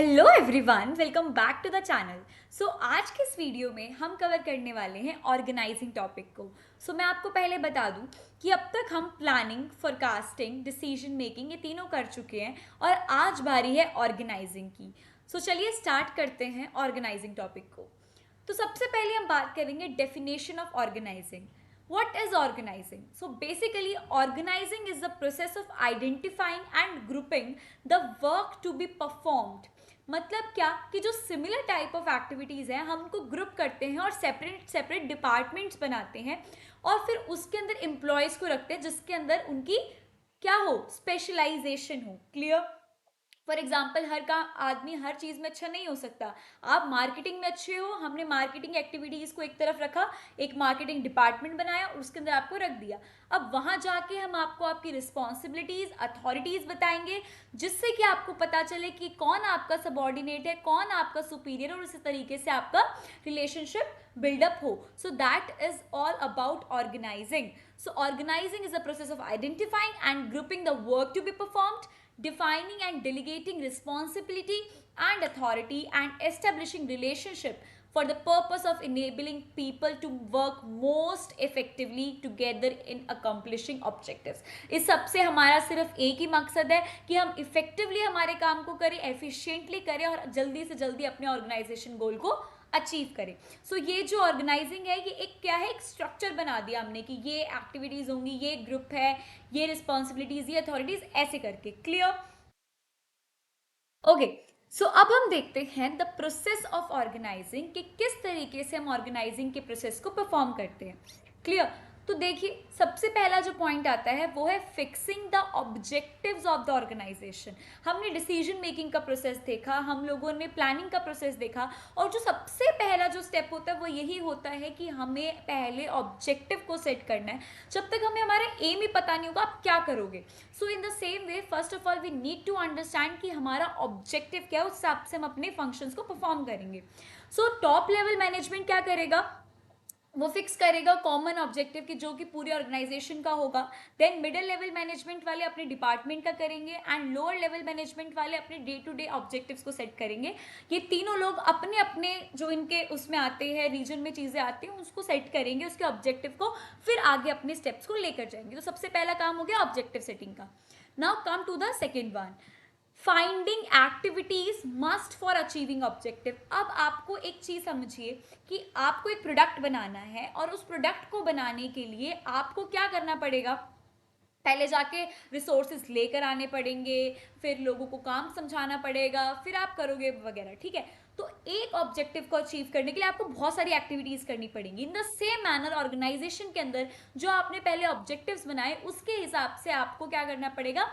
Hello everyone, welcome back to the channel. So आज के इस वीडियो में हम कवर करने वाले हैं ऑर्गेनाइजिंग टॉपिक को। मैं आपको पहले बता दूं कि अब तक हम प्लानिंग, फोरकास्टिंग, डिसीजन मेकिंग ये तीनों कर चुके हैं और आज बारी है ऑर्गेनाइजिंग की। चलिए स्टार्ट करते हैं ऑर्गेनाइजिंग टॉपिक को। तो सबसे पहले हम बात करेंगे definition of organizing. What is organizing? So basically, organizing is the process of identifying and grouping the work to be performed. मतलब क्या कि जो सिमिलर टाइप ऑफ एक्टिविटीज़ हैं हम उनको ग्रुप करते हैं और सेपरेट सेपरेट डिपार्टमेंट्स बनाते हैं और फिर उसके अंदर एम्प्लॉयज़ को रखते हैं जिसके अंदर उनकी क्या हो, स्पेशलाइजेशन हो। क्लियर? फॉर एग्जाम्पल, हर का आदमी हर चीज़ में अच्छा नहीं हो सकता। आप मार्केटिंग में अच्छे हो, हमने मार्केटिंग एक्टिविटीज़ को एक तरफ रखा, एक मार्केटिंग डिपार्टमेंट बनाया और उसके अंदर आपको रख दिया। अब वहाँ जाके हम आपको आपकी रिस्पॉन्सिबिलिटीज़, अथॉरिटीज़ बताएंगे जिससे कि आपको पता चले कि कौन आपका सबॉर्डिनेट है, कौन आपका सुपीरियर, और इसी तरीके से आपका रिलेशनशिप बिल्डअप हो। So that is all about organizing. Organizing is the process of identifying and grouping the work to be performed, defining and delegating responsibility and authority, and establishing relationship for the purpose of enabling people to work most effectively together in accomplishing objectives. इस सबसे हमारा सिर्फ एक ही मकसद है कि हम effectively हमारे काम को करें, एफिशिएंटली करें और जल्दी से जल्दी अपने ऑर्गेनाइजेशन गोल को अचीव करें। ये जो ऑर्गेनाइजिंग है, ये एक क्या है, एक स्ट्रक्चर बना दिया हमने कि ये एक्टिविटीज होंगी, ये ग्रुप है, ये रिस्पॉन्सिबिलिटीज, ये अथॉरिटीज, ऐसे करके। क्लियर? ओके। अब हम देखते हैं द प्रोसेस ऑफ ऑर्गेनाइजिंग कि किस तरीके से हम ऑर्गेनाइजिंग के प्रोसेस को परफॉर्म करते हैं। क्लियर? तो देखिए, सबसे पहला जो पॉइंट आता है वो है fixing the objectives of the organization. हमने डिसीजन मेकिंग का प्रोसेस देखा, हम लोगों ने प्लानिंग का प्रोसेस देखा, और जो सबसे पहला जो स्टेप होता है वो यही होता है कि हमें पहले ऑब्जेक्टिव को सेट करना है। जब तक हमें हमारा एम ही पता नहीं होगा आप क्या करोगे। In the same way, first of all we need to understand कि हमारा ऑब्जेक्टिव क्या है, उस हिसाब से हम अपने फंक्शंस को परफॉर्म करेंगे। टॉप लेवल मैनेजमेंट क्या करेगा, वो फिक्स करेगा कॉमन ऑब्जेक्टिव की जो कि पूरी ऑर्गेनाइजेशन का होगा। देन मिडिल लेवल मैनेजमेंट वाले अपने डिपार्टमेंट का करेंगे एंड लोअर लेवल मैनेजमेंट वाले अपने डे टू डे ऑब्जेक्टिव्स को सेट करेंगे। ये तीनों लोग अपने अपने जो इनके उसमें आते हैं, रीजन में चीज़ें आती हैं, उसको सेट करेंगे, उसके ऑब्जेक्टिव को, फिर आगे अपने स्टेप्स को लेकर जाएंगे। तो सबसे पहला काम हो गया ऑब्जेक्टिव सेटिंग का। Now come to the second one, finding activities must for achieving objective. अब आपको एक चीज समझिए कि आपको एक प्रोडक्ट बनाना है और उस प्रोडक्ट को बनाने के लिए आपको क्या करना पड़ेगा, पहले जाके रिसोर्सेज लेकर आने पड़ेंगे, फिर लोगों को काम समझाना पड़ेगा, फिर आप करोगे वगैरह। ठीक है? तो एक ऑब्जेक्टिव को अचीव करने के लिए आपको बहुत सारी एक्टिविटीज करनी पड़ेंगी। In the same manner organization के अंदर जो आपने पहले ऑब्जेक्टिव्स बनाए उसके हिसाब से आपको क्या करना पड़ेगा,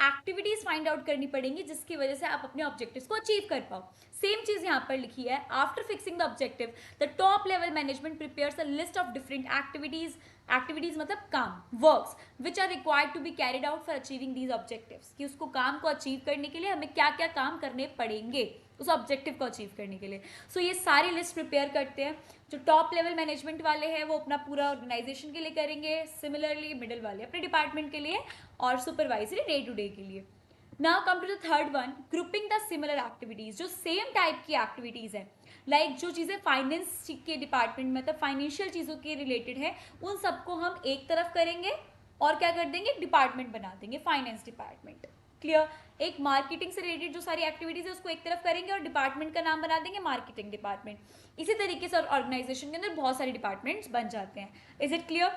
एक्टिविटीज फाइंड आउट करनी पड़ेंगी जिसकी वजह से आप अपने ऑब्जेक्टिव्स को अचीव कर पाओ। सेम चीज यहाँ पर लिखी है, after fixing the objective the top level management prepares a list of different activities, activities मतलब काम, works which are required to be carried out for achieving these objectives, कि उसको काम को अचीव करने के लिए हमें क्या क्या काम करने पड़ेंगे उस ऑब्जेक्टिव को अचीव करने के लिए। ये सारी लिस्ट प्रिपेयर करते हैं। जो टॉप लेवल मैनेजमेंट वाले हैं वो अपना पूरा ऑर्गेनाइजेशन के लिए करेंगे, सिमिलरली मिडिल वाले अपने डिपार्टमेंट के लिए, और सुपरवाइजरी डे टू डे के लिए। Now come to the third one, grouping the similar activities. जो सेम टाइप की एक्टिविटीज है, लाइक जो चीज़ें फाइनेंस के डिपार्टमेंट में, मतलब फाइनेंशियल चीज़ों के रिलेटेड है, उन सबको हम एक तरफ करेंगे और क्या कर देंगे, डिपार्टमेंट बना देंगे, फाइनेंस डिपार्टमेंट। क्लियर? एक मार्केटिंग से रिलेटेड जो सारी एक्टिविटीज है उसको एक तरफ करेंगे और डिपार्टमेंट का नाम बना देंगे मार्केटिंग डिपार्टमेंट। इसी तरीके से ऑर्गेनाइजेशन के अंदर बहुत सारे डिपार्टमेंट्स बन जाते हैं। Is it clear?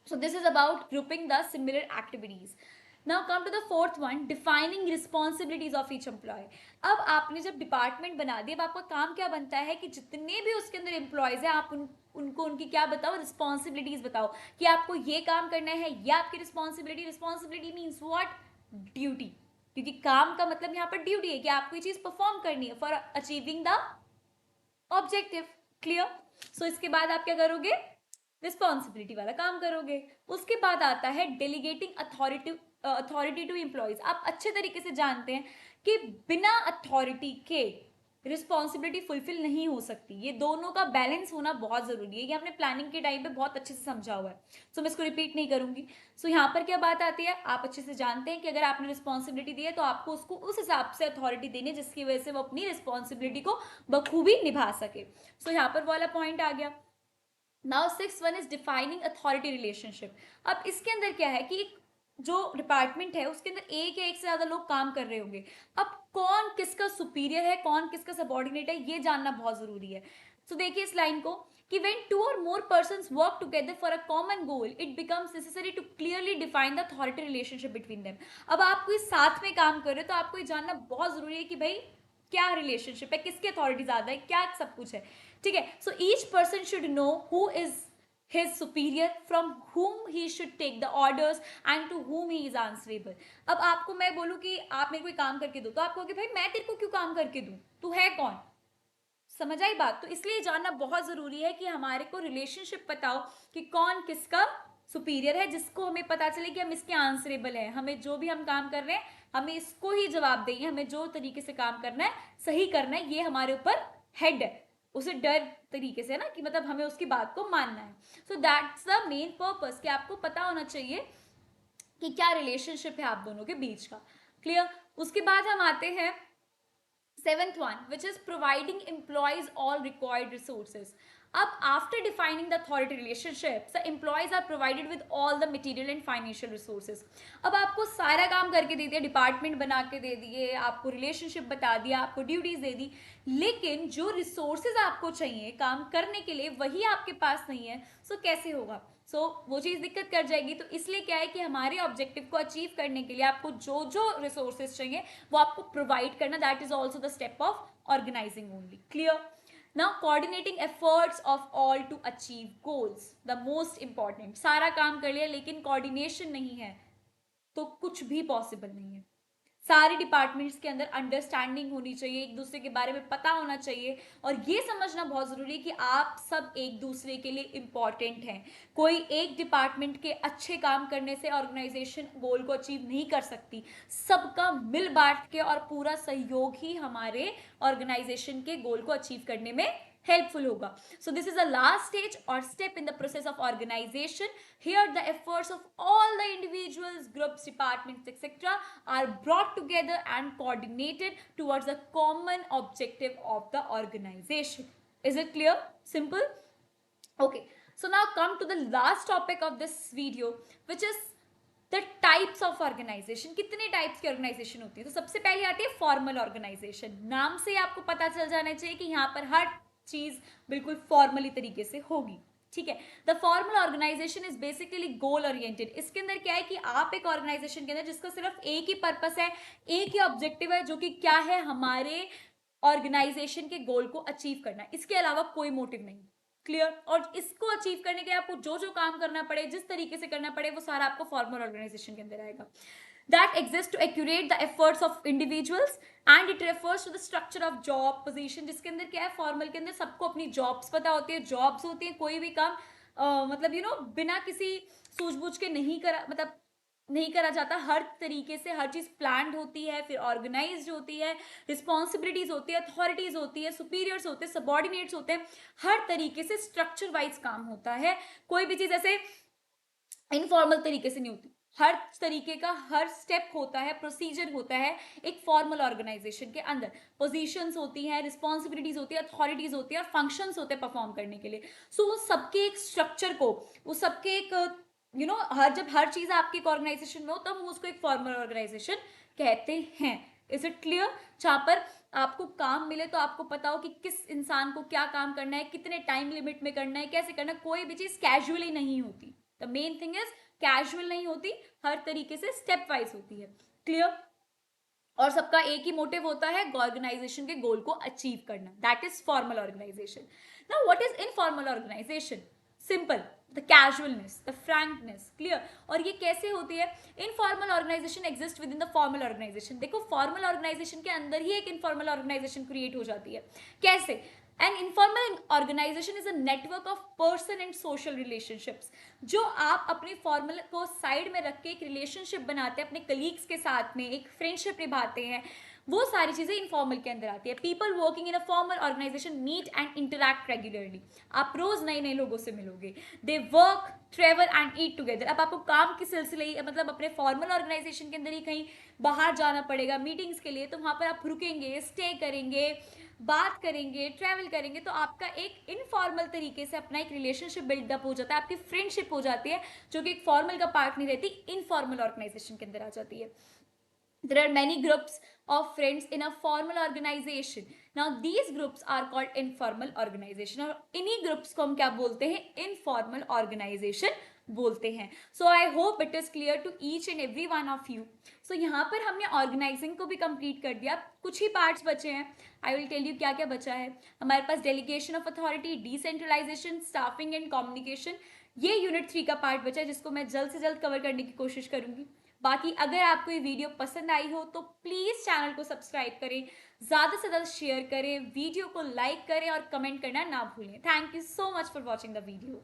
This is about grouping the similar activities. Now come to the fourth one, defining responsibilities of each employee. अब आपने जब डिपार्टमेंट बना दिया, अब आपका काम क्या बनता है कि जितने भी उसके अंदर एम्प्लॉयज हैं आप उनको उनकी क्या बताओ, रिस्पॉन्सिबिलिटीज बताओ कि आपको ये काम करना है, ये आपकी responsibility. Responsibility means what, duty, क्योंकि काम का मतलब यहाँ पर ड्यूटी है कि आपको ये चीज परफॉर्म करनी है for achieving the objective. Clear? इसके बाद आप क्या करोगे, रिस्पॉन्सिबिलिटी वाला काम करोगे। उसके बाद आता है डेलीगेटिंग अथॉरिटी टू एम्प्लॉयज। आप अच्छे तरीके से जानते हैं कि बिना अथॉरिटी के रिस्पॉन्सिबिलिटी फुलफिल नहीं हो सकती। ये दोनों का बैलेंस होना बहुत जरूरी है। ये हमने प्लानिंग के टाइम पे बहुत अच्छे से समझा हुआ है, सो मैं इसको रिपीट नहीं करूंगी। सो यहाँ पर क्या बात आती है, आप अच्छे से जानते हैं कि अगर आपने रिस्पॉन्सिबिलिटी दी है तो आपको उसको उस हिसाब से अथॉरिटी देनी है जिसकी वजह से वो अपनी रिस्पॉन्सिबिलिटी को बखूबी निभा सके। सो यहाँ पर वाला पॉइंट आ गया। Now 6 is defining authority relationship. अब इसके अंदर क्या है कि जो डिपार्टमेंट है उसके अंदर एक या एक से ज्यादा लोग काम कर रहे होंगे। अब कौन किसका सुपीरियर है, कौन किसका सबॉर्डिनेट है, ये जानना बहुत जरूरी है। तो देखिए इस लाइन को कि when two or more persons work together for a common goal, it becomes necessary to clearly define the authority relationship between them। अब आप कोई साथ में काम कर रहे हो तो आपको ये जानना बहुत जरूरी है कि भाई क्या रिलेशनशिप है, किसकी अथॉरिटी ज्यादा है, क्या सब कुछ है, ठीक है। So each person should know who is his superior, from whom he should take the orders and to whom he is answerable। अब आपको मैं बोलूं कि आप मेरे को काम करके दो तो आप कहोगे भाई मैं तेरे को क्यों काम करके दूं, तू है कौन, समझ आई बात। तो इसलिए जानना बहुत जरूरी है कि हमारे को रिलेशनशिप बताओ कि कौन किसका सुपीरियर है, जिसको हमें पता चले कि हम इसके आंसरेबल है। हमें जो भी हम काम कर रहे हैं हमें इसको ही जवाब देंगे, हमें जो तरीके से काम करना है सही करना है, ये हमारे ऊपर हेड है। उसे डर तरीके से ना कि मतलब हमें उसकी बात को मानना है। So that's the main purpose कि आपको पता होना चाहिए कि क्या रिलेशनशिप है आप दोनों के बीच का। क्लियर। उसके बाद हम आते हैं 7th one, which is providing employees all required resources। अब after defining the authority relationships, the employees are provided with all the material and financial resources। अब आपको सारा काम करके दे दिया, डिपार्टमेंट बना के दे दिए, आपको रिलेशनशिप बता दिया, आपको ड्यूटीज दे दी, लेकिन जो रिसोर्सेज आपको चाहिए काम करने के लिए वही आपके पास नहीं है। सो कैसे होगा, वो चीज़ दिक्कत कर जाएगी। तो इसलिए क्या है कि हमारे ऑब्जेक्टिव को अचीव करने के लिए आपको जो जो रिसोर्सेज चाहिए वो आपको प्रोवाइड करना, that is also the step of organizing only. Clear. Now coordinating efforts of all to achieve goals, the most important. सारा काम कर लिया लेकिन कोऑर्डिनेशन नहीं है तो कुछ भी पॉसिबल नहीं है। सारे डिपार्टमेंट्स के अंदर अंडरस्टैंडिंग होनी चाहिए, एक दूसरे के बारे में पता होना चाहिए, और ये समझना बहुत जरूरी है कि आप सब एक दूसरे के लिए इंपॉर्टेंट हैं। कोई एक डिपार्टमेंट के अच्छे काम करने से ऑर्गेनाइजेशन गोल को अचीव नहीं कर सकती। सबका मिल बांट के और पूरा सहयोग ही हमारे ऑर्गेनाइजेशन के गोल को अचीव करने में helpful होगा। So this is the last stage or step in the process of organization। Here the efforts of all the individuals, groups, departments, etc. are brought together and coordinated towards a common objective of the organization। Is it clear? Simple? Okay. So now come to the last topic of this video, which is the types of organization. कितने types की organization होती है, तो सबसे पहले आती है formal organisation. नाम से आपको पता चल जाना चाहिए कि यहाँ पर हर चीज बिल्कुल फॉर्मली तरीके से होगी, ठीक है। The formal organization is basically goal oriented. इसके अंदर क्या है कि आप एक ऑर्गेनाइजेशन के अंदर जिसका सिर्फ एक ही पर्पस है, एक ही ऑब्जेक्टिव है, जो कि क्या है, हमारे ऑर्गेनाइजेशन के गोल को अचीव करना, इसके अलावा कोई मोटिव नहीं। क्लियर। और इसको अचीव करने के लिए आपको जो जो काम करना पड़े, जिस तरीके से करना पड़े, वो सारा आपको फॉर्मल ऑर्गेनाइजेशन के अंदर आएगा। That exists to accurate the efforts of individuals and it refers to the structure of job position। जिसके अंदर क्या है, फॉर्मल के अंदर सबको अपनी जॉब्स पता होती है, जॉब्स होती है, कोई भी काम मतलब बिना किसी सूझबूझ के नहीं करा जाता। हर तरीके से हर चीज प्लान्ड होती है, फिर ऑर्गेनाइज्ड होती है, रिस्पॉन्सिबिलिटीज होती है, अथॉरिटीज होती है, सुपीरियर्स होते हैं, सबॉर्डिनेट्स होते हैं, हर तरीके से स्ट्रक्चर वाइज काम होता है। कोई भी चीज ऐसे इनफॉर्मल तरीके से नहीं होती, हर तरीके का हर स्टेप होता है, प्रोसीजर होता है एक फॉर्मल ऑर्गेनाइजेशन के अंदर। पोजीशंस होती हैं, रिस्पॉन्सिबिलिटीज होती है, अथॉरिटीज होती है, और फंक्शंस होते हैं परफॉर्म करने के लिए। सो वो सबके एक स्ट्रक्चर को, वो सबके एक जब हर चीज आपकी एक ऑर्गेनाइजेशन में हो तब हम उसको एक फॉर्मल ऑर्गेनाइजेशन कहते हैं। Is it clear. जहां पर आपको काम मिले तो आपको पता हो कि किस इंसान को क्या काम करना है, कितने टाइम लिमिट में करना है, कैसे करना है। कोई भी चीज कैजुअली नहीं होती। The main thing is casual नहीं होती, हर तरीके से स्टेप वाइज होती है। क्लियर। और सबका एक ही मोटिव होता है, ऑर्गेनाइजेशन के गोल को अचीव करना, that is formal organization. Now what is informal organization? Simple, the casualness, the frankness. Clear. और ये कैसे होती है? Informal organization exist within the formal organization. देखो फॉर्मल ऑर्गेनाइजेशन के अंदर ही एक इनफॉर्मल ऑर्गेनाइजेशन क्रिएट हो जाती है। कैसे? An informal organization is a network of person and social relationships. जो आप अपने फॉर्मल को साइड में रख के एक रिलेशनशिप बनाते हैं, अपने कलीग्स के साथ में एक फ्रेंडशिप निभाते हैं, वो सारी चीज़ें इनफॉर्मल के अंदर आती है. People working in a formal organization meet and interact regularly. आप रोज नए नए लोगों से मिलोगे. They work, travel and eat together. अब आपको काम के सिलसिले ही, मतलब अपने फॉर्मल ऑर्गेनाइजेशन के अंदर ही कहीं बाहर जाना पड़ेगा मीटिंग्स के लिए, तो वहाँ पर आप रुकेंगे, स्टे करेंगे, बात करेंगे, ट्रैवल करेंगे, तो आपका एक इनफॉर्मल तरीके से अपना एक रिलेशनशिप बिल्डअप हो जाता है, आपकी फ्रेंडशिप हो जाती है, जो कि एक फॉर्मल का पार्ट नहीं रहती, इनफॉर्मल ऑर्गेनाइजेशन के अंदर आ जाती है. There are many groups of friends in a formal organization. Now these groups are called informal organization. और इन्हीं groups को हम क्या बोलते हैं? Informal organization बोलते हैं. So I hope it is clear to each and every one of you. So यहाँ पर हमने organizing को भी complete कर दिया. कुछ ही parts बचे हैं. I will tell you क्या क्या बचा है. हमारे पास delegation of authority, decentralization, staffing and communication. ये यूनिट 3 का पार्ट बचा है, जिसको मैं जल्द से जल्द कवर करने की कोशिश करूंगी. बाकी अगर आपको ये वीडियो पसंद आई हो तो प्लीज़ चैनल को सब्सक्राइब करें, ज़्यादा से ज़्यादा शेयर करें, वीडियो को लाइक करें और कमेंट करना ना भूलें. Thank you so much for watching the video.